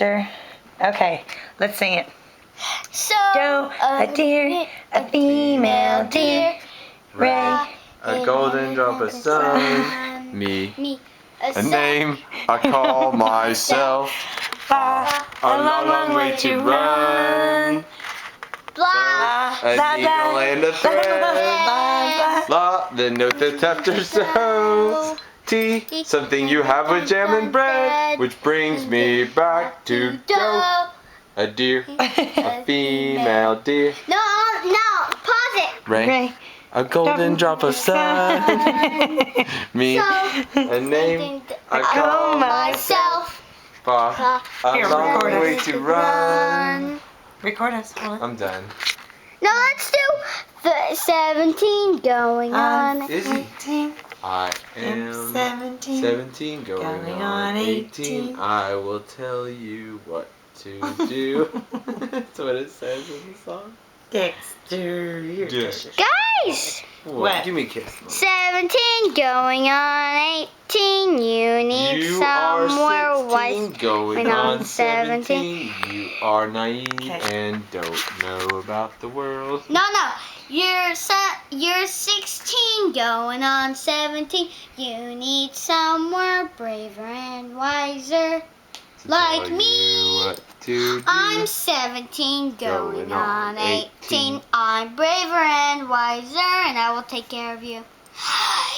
Okay, let's sing it. So, Doe, a deer, a female deer. Ray, a golden drop of sun. Me, a name I call myself. Ba, A long, long way to run. blah, A needle and a thread. La, the note that's after so. T, something you have with jam and bread. Which brings me back to doe. A deer, a female deer. No, pause it. Ray, a golden drop of sun. Me, a name I call myself. Ba, a Here, long record us. way to run. Record us. Hold on. I'm done. No, let's do the 17 going on. Is he? 18. I I'm am 17. 17 going on 18. I will tell you what to do. That's what it says in the song. Dexter, you're Dexter. Guys! What? Give me a kiss. 17 going on 18. You need You somewhere are 16 going on 17. 17. You are naive Okay. and don't know about the world. No. You're 16 going on 17. You need somewhere braver and wiser. To Like tell me. you what to do. I'm 17 going Going on on 18. 18. I'm braver and wiser, and I will take care of you.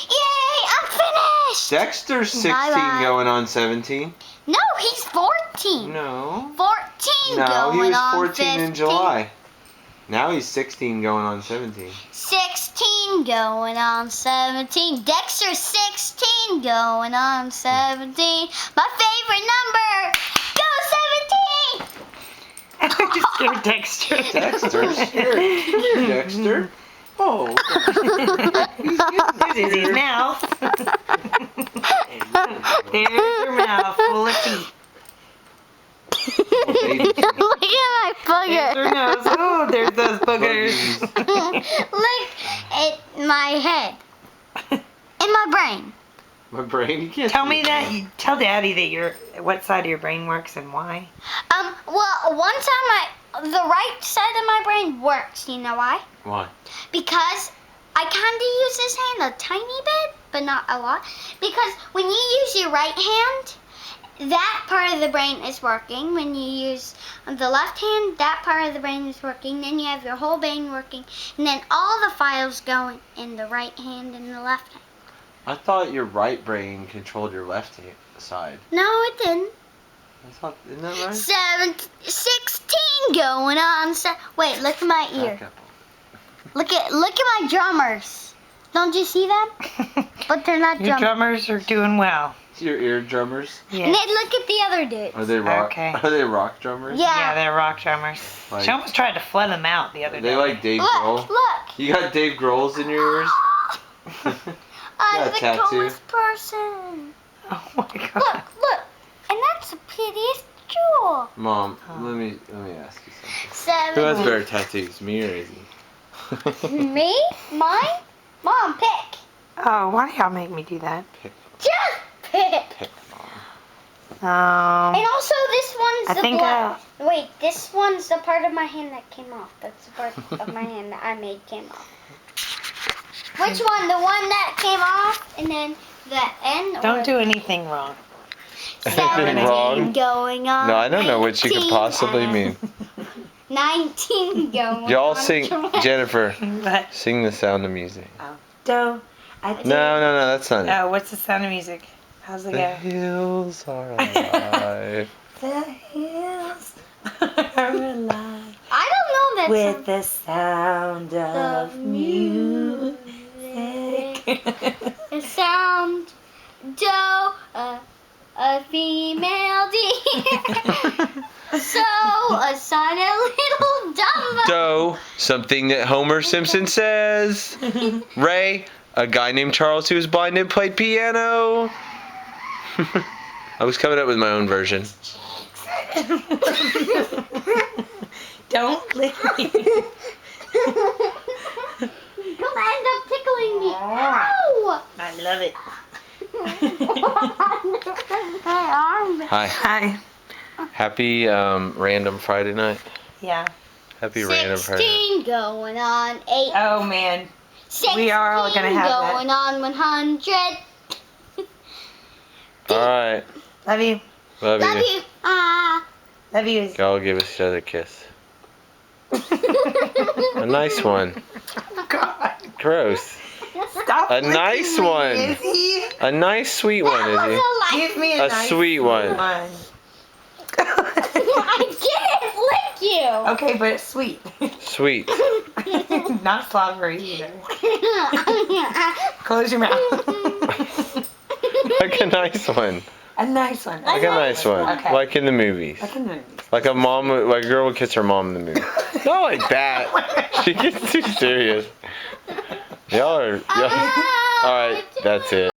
Yay! I'm finished! Dexter's 16 Bye-bye. going on 17. No, he's 14. No. 14 No, going he was on 14 15. in July. Now he's 16 going on 17. 16 going on 17. Dexter's 16 going on 17. My favorite number. Go 17! I just scared Dexter. Dexter, here, Dexter. Oh, This is his mouth. There's your mouth full of teeth. Look at my There's her booger. nose. Oh, there's those boogers. Look at my head. And my brain. my brain. You can't Tell see me it. that. Tell Daddy that what side of your brain works and why. Well, one time the right side of my brain works. You know why? Why? Because I kind of use this hand a tiny bit, but not a lot. Because when you use your right hand, that part of the brain is working. When you use the left hand, that part of the brain is working. Then you have your whole brain working. And then all the files go in the right hand and the left hand. I thought your right brain controlled your left side. No, it didn't. I thought, isn't that right? 16 going on. Wait, look at my ear. Back up. Look at my drummers. Don't you see them? But they're not Your drummers. drummers are doing well. Your ear drummers? And Yeah. then look at the other dudes. Are they rock? Okay. Are they rock drummers? Yeah. Yeah, they're rock drummers. Like- She almost tried to flood them out the other Are day. they like Dave Look, Grohl? look. You got Dave Grohl's in your ears? I'm got a the tattoo? coolest person. Oh my god. Look. And that's the prettiest jewel. Mom, Oh. let me ask you something. Who has 7. better tattoos, me or Izzy? Me? Mine? Mom, pick. Oh, why do y'all make me do that? Just pick. Pick, Mom. Oh. And also this one's I the think black. Wait, this one's the part of my hand that came off. That's the part of my hand that I made came off. Which one? The one that came off and then the end? or Don't do anything wrong. 17 wrong? going on. No, I don't know what you could 18 possibly and mean. 19 going Y'all on. sing, Jennifer, But sing the Sound of Music. do I do. No, what's not it. Oh, what's the sound of music? How's it The go? hills are alive. The hills are alive I don't know that with the sound of music. The sound, doe, a female deer. So, a silent little dumb. Doe, something that Homer Simpson says. Ray, a guy named Charles who was blind and played piano. I was coming up with my own version. Don't lick me. You'll end up tickling me. Ow! I love it. My arm. Hi. Hi. Happy happy random Friday night. Yeah. Happy random Friday night. 16 going on 8. Oh man. 16 We are all gonna have that. going on 100. Alright. Love you. Love Love you. you. Ah. Love you. Y'all give each other a kiss. A nice one. God. Gross. Stop A licking nice me, one. Izzy. A nice sweet one, That Izzy. was a lie. Give me a, A nice sweet one. I didn't lick you. Okay, but it's sweet. Sweet. Not slobbery either. Close your mouth. Like a nice one. A nice one. Like a nice one. Okay. Like in the movies. Like in the movies. Like a mom, like a girl would kiss her mom in the movie. Not like that. She gets too serious. Y'all are. Alright, that's it.